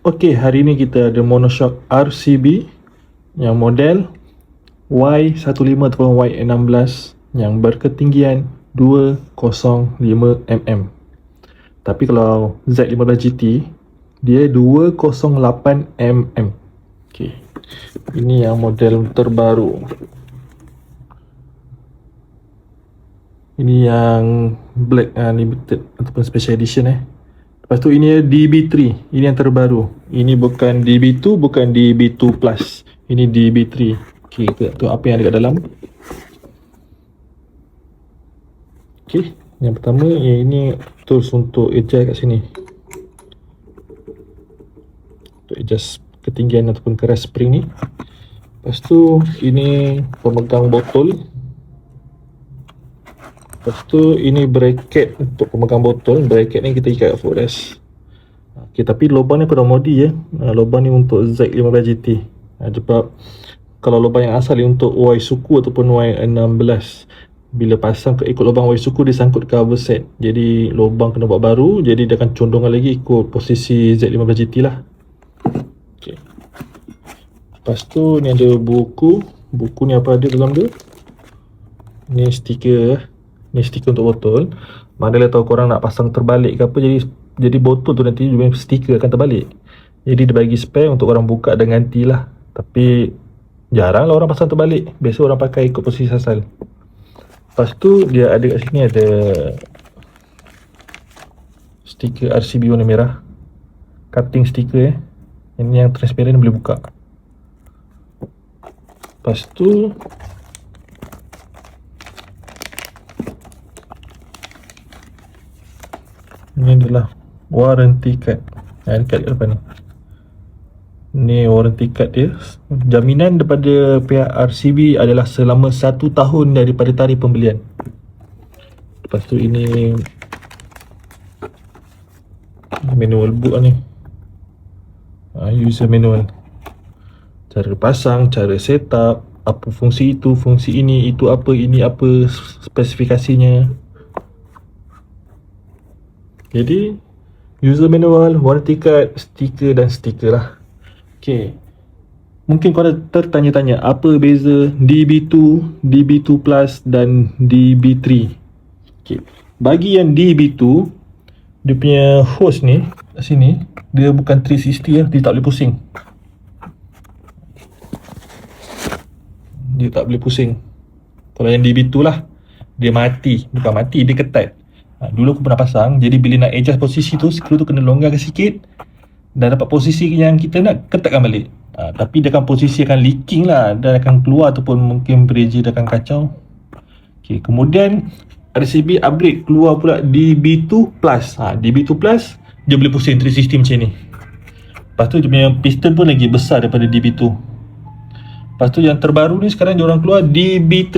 Okey, hari ni kita ada monoshock RCB yang model Y15 ataupun Y16 yang berketinggian 205 mm. Tapi kalau Z15 GT dia 208 mm. Okey. Ini yang model terbaru. Ini yang black limited ataupun special edition Lepas tu ini DB3. Ini yang terbaru. Ini bukan DB2, bukan DB2 Plus. Ini DB3. Okey, kita tengok apa yang ada kat dalam. Okey, yang pertama ini tools untuk adjust kat sini. Untuk adjust ketinggian ataupun keras spring ni. Lepas tu ini pemegang botol. Lepas tu ini bracket untuk pemegang botol. Bracket ni kita ikat kat footrest. Okay, tapi lubang ni aku dah modi lubang ni untuk Z15 GT. Sebab kalau lubang yang asal ni untuk Y suku ataupun Y16, bila pasang ikut lubang Y suku dia sangkut cover set. Jadi lubang kena buat baru. Jadi dia akan condongkan lagi ikut posisi Z15 GT lah. Okay. Lepas tu ni ada buku. Buku ni apa ada dalam tu? Ni stiker. Ni stiker untuk botol. Manalah tahu korang nak pasang terbalik ke apa, jadi botol tu nanti stiker akan terbalik. Jadi dia bagi spare untuk korang buka dan gantilah. Tapi jarang lah orang pasang terbalik. Biasa orang pakai ikut posisi asal. Lepas tu dia ada kat sini ada stiker RCB warna merah. Cutting stiker Ini yang transparent boleh buka. Lepas tu ini adalah warranty card. Card kat depan ni. Ni warranty card dia. Jaminan daripada pihak RCB adalah selama 1 tahun daripada tarikh pembelian. Lepas tu ini manual book ni. User manual. Cara pasang, cara setup, apa fungsi itu, fungsi ini, itu apa, ini apa, spesifikasinya. Jadi user manual, warranty card, stiker dan stiker lah. Okay, mungkin korang tertanya-tanya apa beza DB2, DB2 Plus dan DB3. Okay, bagi yang DB2, dia punya hose ni kat sini, dia bukan 360 dia tak boleh pusing. Dia tak boleh pusing. Kalau yang DB2 lah, dia mati. Bukan mati, dia ketat. Dulu aku pernah pasang. Jadi bila nak adjust posisi tu, skru tu kena longgarkan sikit. Dan dapat posisi yang kita nak, ketatkan balik. Tapi dia akan posisi akan leaking lah. Dan akan keluar ataupun mungkin pressure dia akan kacau. Okay, kemudian RCB upgrade, keluar pula DB2 Plus. DB2 Plus dia boleh pusing 360 macam ni. Lepas tu dia punya piston pun lagi besar daripada DB2. Lepas tu yang terbaru ni sekarang dia orang keluar DB3.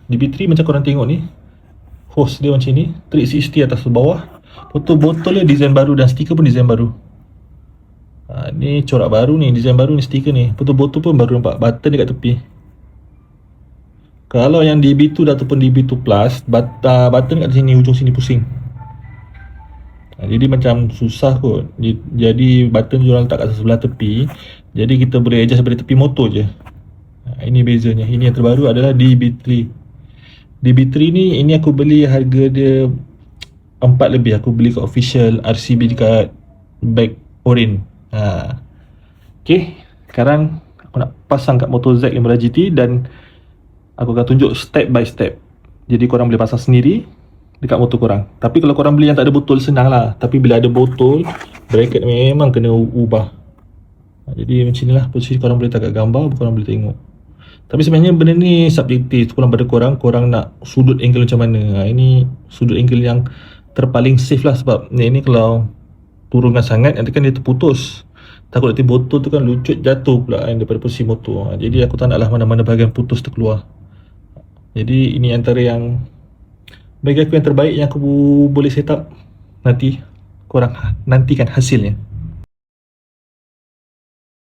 DB3 macam korang tengok ni, hose dia macam ni, 360 atas ke bawah. Lepas tu botol dia design baru dan stiker pun design baru. Ni corak baru ni, design baru ni, stiker ni. Lepas tu botol pun baru nampak, button dekat tepi. Kalau yang DB2 ataupun DB2 Plus, button kat sini, ujung sini pusing. Jadi macam susah kot. Jadi button diorang letak kat sebelah tepi. Jadi kita boleh adjust daripada tepi motor je. Ini bezanya. Ini yang terbaru adalah DB3. DB3 ni, ini aku beli harga dia 4 lebih. Aku beli kat official RCB dekat bag orange. Okay, sekarang aku nak pasang kat motor Z15 GT dan aku akan tunjuk step by step. Jadi korang boleh pasang sendiri dekat motor korang. Tapi kalau korang beli yang tak ada botol, senang lah. Tapi bila ada botol, bracket memang kena ubah. Jadi macam inilah posisi korang boleh tengok gambar, korang boleh tengok. Tapi sebenarnya benda ni subjektif, kurang pada korang nak sudut angle macam mana. Ini sudut angle yang terpaling safe lah. Sebab ni kalau turunkan sangat, nanti kan dia terputus. Takut nanti botol tu kan lucut jatuh pula daripada posisi motor. Jadi aku tak naklah mana-mana bahagian putus terkeluar. Jadi ini antara yang bagi aku yang terbaik yang aku boleh set up. Nanti korang nantikan hasilnya.